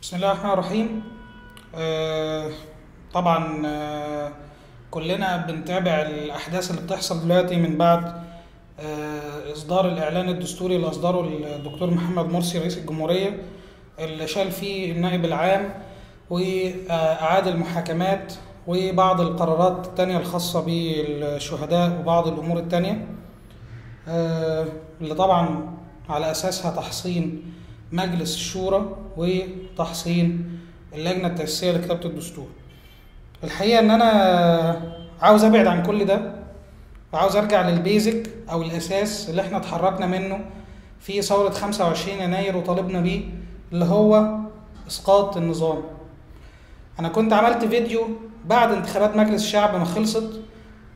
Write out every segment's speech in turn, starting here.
بسم الله الرحمن الرحيم. طبعا كلنا بنتابع الأحداث اللي بتحصل دلوقتي من بعد إصدار الإعلان الدستوري اللي أصدره الدكتور محمد مرسي رئيس الجمهورية، اللي شال فيه النائب العام وأعاد المحاكمات وبعض القرارات التانية الخاصة بالشهداء وبعض الأمور التانية اللي طبعا على أساسها تحصين مجلس الشورى وتحصين اللجنة التأسيسية لكتابة الدستور. الحقيقة ان انا عاوز ابعد عن كل ده وعاوز ارجع للبيزك او الاساس اللي احنا اتحركنا منه في ثورة 25 يناير وطالبنا بيه، اللي هو اسقاط النظام. انا كنت عملت فيديو بعد انتخابات مجلس الشعب ما خلصت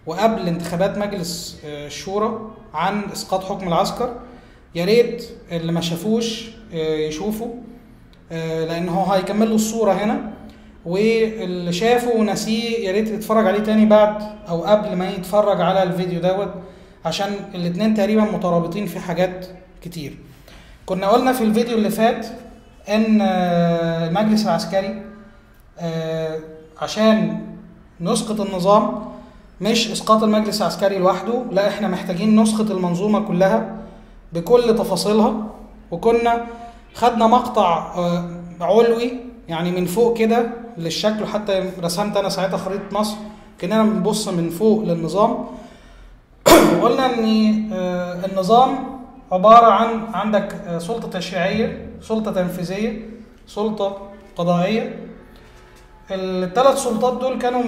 وقبل انتخابات مجلس الشورى عن اسقاط حكم العسكر، يا ريت اللي ما شافوش يشوفوا لان هو هيكمل له الصوره هنا، واللي شافه ونسيه يا ريت يتفرج عليه تاني بعد او قبل ما يتفرج على الفيديو دوت، عشان الاتنين تقريبا مترابطين في حاجات كتير. كنا قلنا في الفيديو اللي فات ان المجلس العسكري عشان نسقط النظام مش اسقاط المجلس العسكري لوحده، لا احنا محتاجين نسقط المنظومه كلها بكل تفاصيلها. وكنا خدنا مقطع علوي يعني من فوق كده للشكل، حتى رسمت انا ساعتها خريطة مصر كأننا بنبص من فوق للنظام. وقلنا ان النظام عبارة عن عندك سلطة تشريعية، سلطة تنفيذية، سلطة قضائية. الثلاث سلطات دول كانوا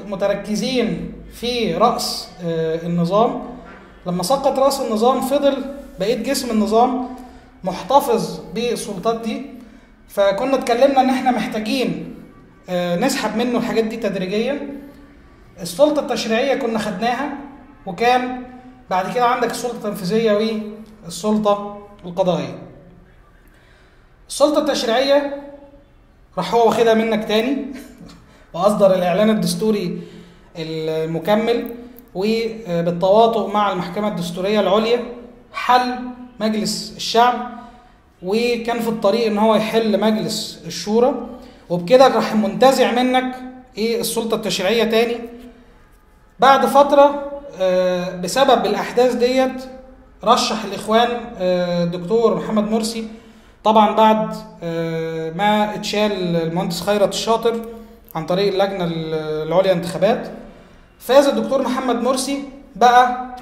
متركزين في رأس النظام. لما سقط رأس النظام فضل بقيت جسم النظام محتفظ بالسلطات دي، فكنا اتكلمنا ان احنا محتاجين نسحب منه الحاجات دي تدريجيا. السلطة التشريعية كنا خدناها، وكان بعد كده عندك السلطة التنفيذية والسلطة القضائية. السلطة التشريعية راح هو واخدها منك تاني وأصدر الإعلان الدستوري المكمل، وبالتواطؤ مع المحكمة الدستورية العليا حل مجلس الشعب، وكان في الطريق ان هو يحل مجلس الشورى، وبكده راح منتزع منك السلطة التشريعية تاني. بعد فترة بسبب الأحداث ديت رشح الإخوان الدكتور محمد مرسي، طبعا بعد ما اتشال المهندس خيرت الشاطر عن طريق اللجنة العليا انتخابات، فاز الدكتور محمد مرسي، بقى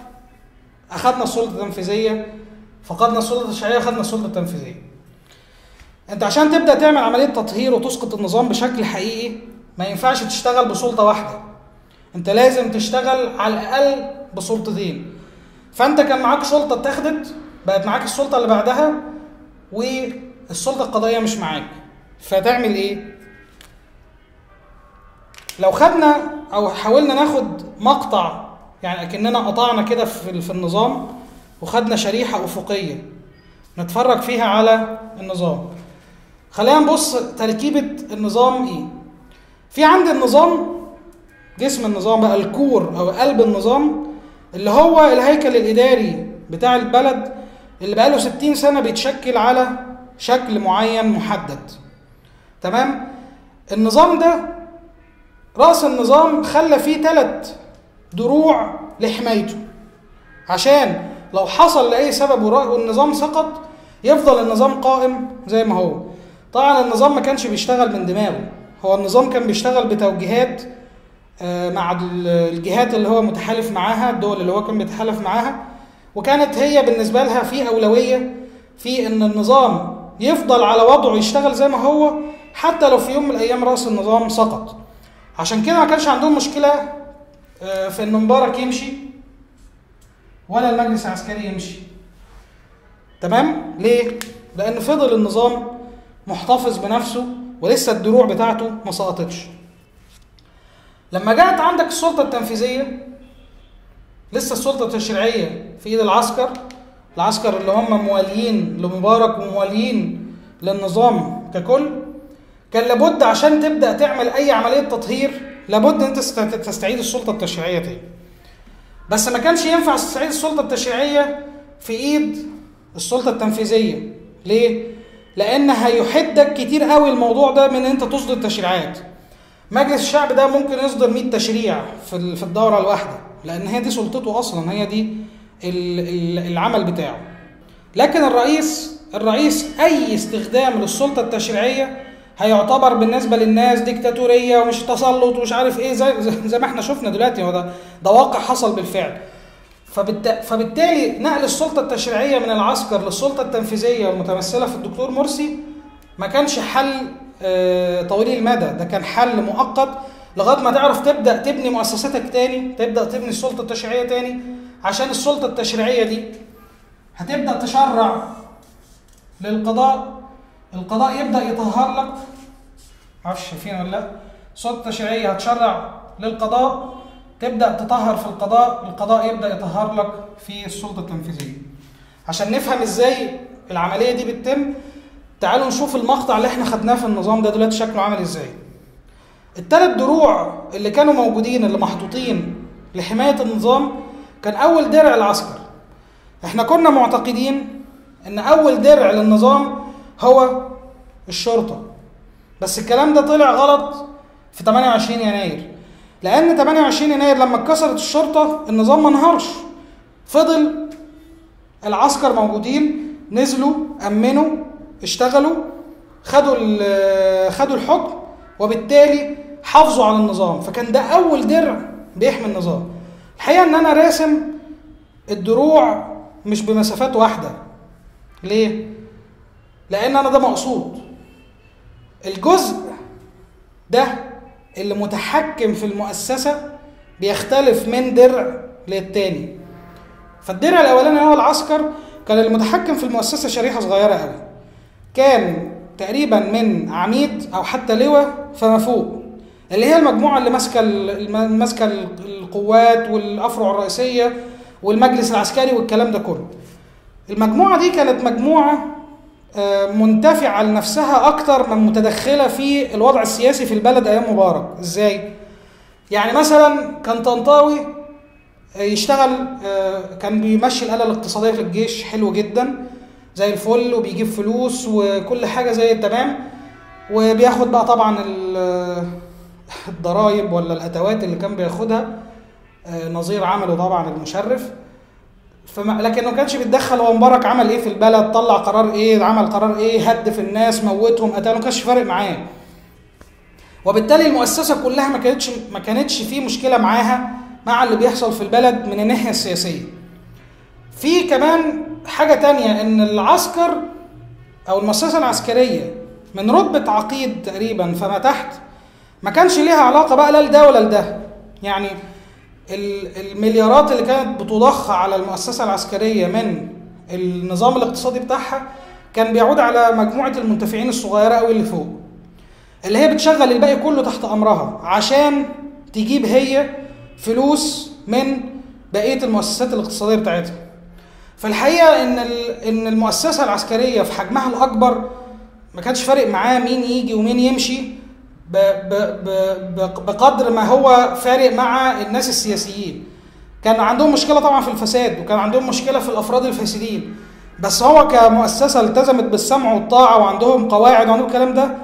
أخذنا السلطة التنفيذية، فقدنا السلطة التشريعية، أخذنا السلطة التنفيذية. أنت عشان تبدأ تعمل عملية تطهير وتسقط النظام بشكل حقيقي ما ينفعش تشتغل بسلطة واحدة، أنت لازم تشتغل على الأقل بسلطتين. فأنت كان معاك سلطة اتاخدت، بقت معاك السلطة اللي بعدها، والسلطة القضائية مش معاك، فتعمل إيه؟ لو خدنا أو حاولنا ناخد مقطع، يعني أكننا قطعنا كده في النظام وخدنا شريحة أفقية نتفرج فيها على النظام. خلينا نبص تركيبة النظام إيه. في عند النظام جسم النظام بقى الكور أو قلب النظام، اللي هو الهيكل الإداري بتاع البلد اللي بقاله 60 سنة بيتشكل على شكل معين محدد. تمام؟ النظام ده رأس النظام خلى فيه 3 دروع لحمايته، عشان لو حصل لأي سبب والنظام سقط يفضل النظام قائم زي ما هو. طبعا النظام ما كانش بيشتغل من دماغه، هو النظام كان بيشتغل بتوجيهات مع الجهات اللي هو متحالف معاها، الدول اللي هو كان بيتحالف معاها، وكانت هي بالنسبة لها في أولوية في إن النظام يفضل على وضعه يشتغل زي ما هو حتى لو في يوم من الأيام رأس النظام سقط. عشان كده ما كانش عندهم مشكلة في إن مبارك يمشي ولا المجلس العسكري يمشي. تمام؟ ليه؟ لأن فضل النظام محتفظ بنفسه ولسه الدروع بتاعته ما سقطتش. لما جاءت عندك السلطة التنفيذية، لسه السلطة التشريعية في إيد العسكر اللي هم مواليين لمبارك ومواليين للنظام ككل. كان لابد عشان تبدأ تعمل أي عملية تطهير لابد أنت تستعيد السلطة التشريعية تاني. بس ما كانش ينفع تستعيد السلطة التشريعية في ايد السلطة التنفيذية. ليه؟ لان هيحدك كتير قوي الموضوع ده من ان انت تصدر تشريعات. مجلس الشعب ده ممكن يصدر 100 تشريع في الدوره الواحده، لان هي دي سلطته اصلا، هي دي العمل بتاعه. لكن الرئيس اي استخدام للسلطه التشريعيه هيعتبر بالنسبه للناس ديكتاتوريه ومش تسلط ومش عارف ايه، زي ما احنا شفنا دلوقتي، هو ده واقع حصل بالفعل. فبالتالي نقل السلطه التشريعيه من العسكر للسلطه التنفيذيه المتمثله في الدكتور مرسي ما كانش حل طويل المدى، ده كان حل مؤقت لغايه ما تعرف تبدا تبني مؤسساتك تاني، تبدا تبني السلطه التشريعيه تاني، عشان السلطه التشريعيه دي هتبدا تشرع للقضاء، القضاء يبدا يطهر لك، معرفش شايفين ولا لا، السلطه التشريعيه هتشرع للقضاء، تبدا تطهر في القضاء يبدا يطهر لك في السلطه التنفيذيه. عشان نفهم ازاي العمليه دي بتتم، تعالوا نشوف المقطع اللي احنا خدناه في النظام ده دلوقتي شكله عامل ازاي. الثلاث دروع اللي كانوا موجودين اللي محطوطين لحمايه النظام، كان اول درع العسكر. احنا كنا معتقدين ان اول درع للنظام هو الشرطه، بس الكلام ده طلع غلط في 28 يناير، لان 28 يناير لما اتكسرت الشرطه النظام ما انهارش، فضل العسكر موجودين، نزلوا امنوا اشتغلوا، خدوا الحكم، وبالتالي حافظوا على النظام. فكان ده اول درع بيحمي النظام. الحقيقه ان انا راسم الدروع مش بمسافات واحده. ليه؟ لان انا ده مقصود. الجزء ده اللي متحكم في المؤسسه بيختلف من درع للتاني. فالدرع الاولاني هو العسكر، كان المتحكم في المؤسسه شريحه صغيره قوي، كان تقريبا من عميد او حتى لواء فما فوق، اللي هي المجموعه اللي ماسكه القوات والافرع الرئيسيه والمجلس العسكري والكلام ده كله. المجموعه دي كانت مجموعه منتفعه لنفسها اكتر من متدخله في الوضع السياسي في البلد ايام مبارك. ازاي؟ يعني مثلا كان طنطاوي يشتغل، كان بيمشي الآلة الاقتصادية في الجيش حلو جدا زي الفل، وبيجيب فلوس وكل حاجة زي التمام، وبياخد بقى طبعا الضرايب ولا الأتوات اللي كان بياخدها، نظير عمله طبعا المشرف. لكن ما كانش بيتدخل هو مبارك عمل ايه في البلد، طلع قرار ايه، عمل قرار ايه، هدف الناس، موتهم، قتلهم، ما كانش فارق معاه. وبالتالي المؤسسة كلها ما كانتش فيه مشكلة معاها مع اللي بيحصل في البلد من الناحية السياسية. في كمان حاجة تانية، ان العسكر او المؤسسة العسكرية من رتبة عقيد تقريبا فما تحت ما كانش ليها علاقة بقى لا لده ولا لده. يعني المليارات اللي كانت بتضخ على المؤسسة العسكرية من النظام الاقتصادي بتاعها كان بيعود على مجموعة المنتفعين الصغيرة قوي اللي فوق، اللي هي بتشغل الباقي كله تحت امرها عشان تجيب هي فلوس من بقية المؤسسات الاقتصادية بتاعتها. فالحقيقة ان المؤسسة العسكرية في حجمها الاكبر ما كانش فارق معاه مين يجي ومين يمشي بقدر ما هو فارق مع الناس السياسيين. كان عندهم مشكلة طبعا في الفساد، وكان عندهم مشكلة في الافراد الفاسدين، بس هو كمؤسسة التزمت بالسمع والطاعة وعندهم قواعد وعندهم الكلام ده،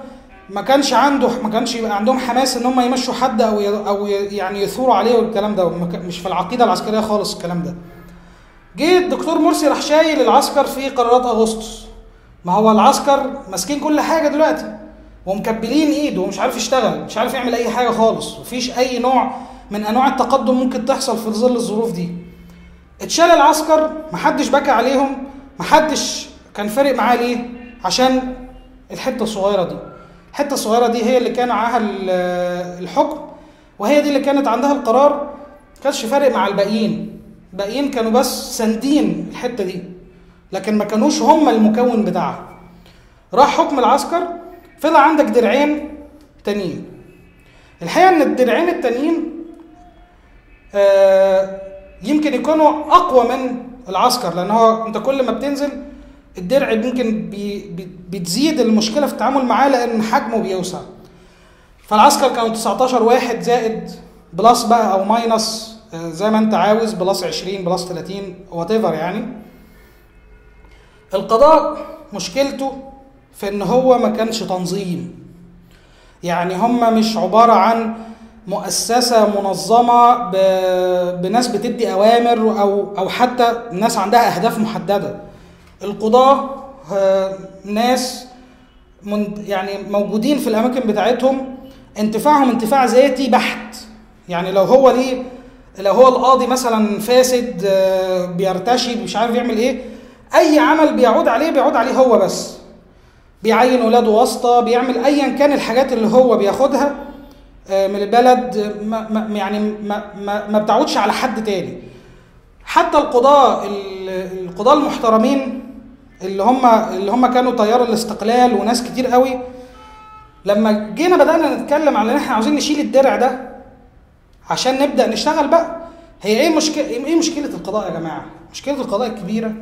ما كانش يبقى عندهم حماس ان هم يمشوا حد او يعني يثوروا عليه والكلام ده، مش في العقيده العسكريه خالص الكلام ده. جه الدكتور مرسي راح شايل العسكر في قرارات اغسطس. ما هو العسكر ماسكين كل حاجه دلوقتي ومكبلين ايده ومش عارف يشتغل، مش عارف يعمل اي حاجه خالص، مفيش اي نوع من انواع التقدم ممكن تحصل في ظل الظروف دي. اتشال العسكر، محدش بكى عليهم، محدش كان فارق معاه. ليه؟ عشان الحته الصغيره دي. الحته الصغيره دي هي اللي كان معاها الحكم، وهي دي اللي كانت عندها القرار، ما كانش فارق مع الباقيين. الباقيين كانوا بس ساندين الحته دي، لكن ما كانوش هم المكون بتاعها. راح حكم العسكر، فضل عندك درعين تانيين. الحقيقه ان الدرعين التانيين يمكن يكونوا اقوى من العسكر، لان هو انت كل ما بتنزل الدرع ممكن بتزيد المشكله في التعامل معاه لان حجمه بيوسع. فالعسكر كانوا 19 واحد زائد بلس بقى او ماينس زي ما انت عاوز، بلس 20 بلس 30 وات ايفر. يعني القضاء مشكلته في ان هو ما كانش تنظيم. يعني هم مش عبارة عن مؤسسة منظمة بناس بتدي أوامر أو حتى ناس عندها أهداف محددة. القضاة ناس يعني موجودين في الأماكن بتاعتهم، انتفاعهم انتفاع ذاتي بحت. يعني لو هو القاضي مثلا فاسد، بيرتشي، مش عارف يعمل ايه، اي عمل بيعود عليه هو بس. بيعين ولاده واسطة، بيعمل ايا كان الحاجات اللي هو بياخدها من البلد، ما بتعودش على حد تاني. حتى القضاة المحترمين اللي هم كانوا تيار الاستقلال وناس كتير قوي، لما بدأنا نتكلم على ان احنا عاوزين نشيل الدرع ده عشان نبدأ نشتغل بقى. هي ايه مشكلة القضاء يا جماعة؟ مشكلة القضاء الكبيرة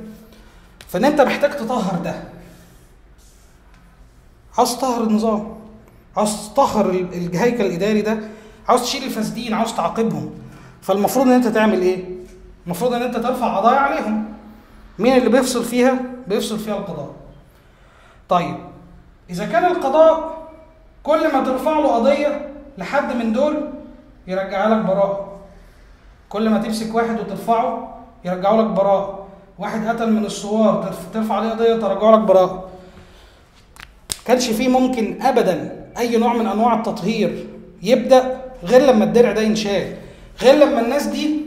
فان انت محتاج تطهر ده. عاوز تطهر النظام، عاوز تطهر الهيكل الاداري ده، عاوز تشيل الفاسدين، عاوز تعاقبهم. فالمفروض ان انت تعمل ايه؟ المفروض ان انت ترفع قضايا عليهم. مين اللي بيفصل فيها؟ بيفصل فيها القضاء. طيب اذا كان القضاء كل ما ترفع له قضية لحد من دول يرجع لك براءة، كل ما تمسك واحد وترفعه يرجعوا لك براءة، واحد قتل من الثوار ترفع عليه قضية ترجعوا لك براءة. كانش فيه ممكن ابدا اي نوع من انواع التطهير يبدأ غير لما الدرع ده ينشال، غير لما الناس دي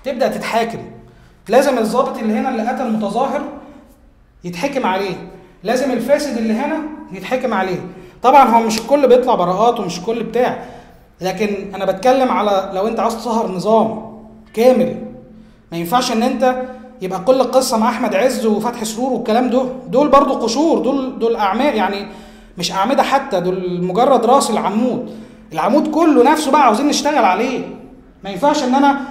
تبدأ تتحاكم. لازم الضابط اللي هنا اللي قتل متظاهر يتحكم عليه، لازم الفاسد اللي هنا يتحكم عليه. طبعا هو مش الكل بيطلع براءات ومش الكل بتاع، لكن انا بتكلم على لو انت عاوز تظهر نظام كامل. ما ينفعش ان انت يبقى كل القصه مع احمد عز وفتحي سرور والكلام دول برضو قشور، دول اعمال، يعني مش اعمده حتى، دول مجرد راس العمود كله نفسه بقى عاوزين نشتغل عليه. ما ينفعش ان انا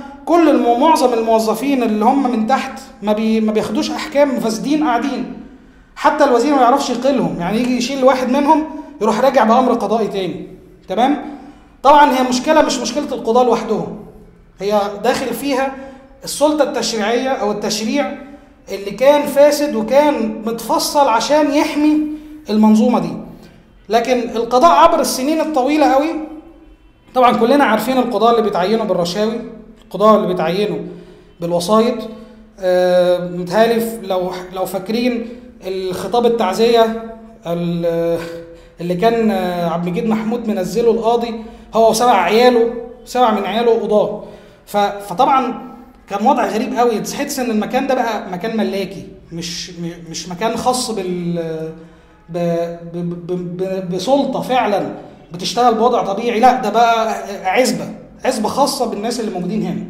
معظم الموظفين اللي هم من تحت ما بياخدوش احكام، فاسدين قاعدين، حتى الوزير ما يعرفش يقيلهم، يعني يجي يشيل واحد منهم يروح راجع بامر قضائي تاني. تمام؟ طبعا هي مشكله مش مشكله القضاة لوحدهم، هي داخل فيها السلطه التشريعيه او التشريع اللي كان فاسد وكان متفصل عشان يحمي المنظومه دي. لكن القضاء عبر السنين الطويله قوي، طبعا كلنا عارفين القضاة اللي بيتعينوا بالرشاوي، القضاة اللي بيتعينوا بالوسايط. متهيألي لو فاكرين الخطاب التعزية اللي كان عبد المجيد محمود منزله القاضي هو وسبع من عياله قضاة. فطبعا كان وضع غريب قوي، تحس ان المكان ده بقى مكان ملاكي، مش مكان خاص بسلطة فعلا بتشتغل بوضع طبيعي، لا ده بقى عزبة خاصة بالناس اللي موجودين هنا.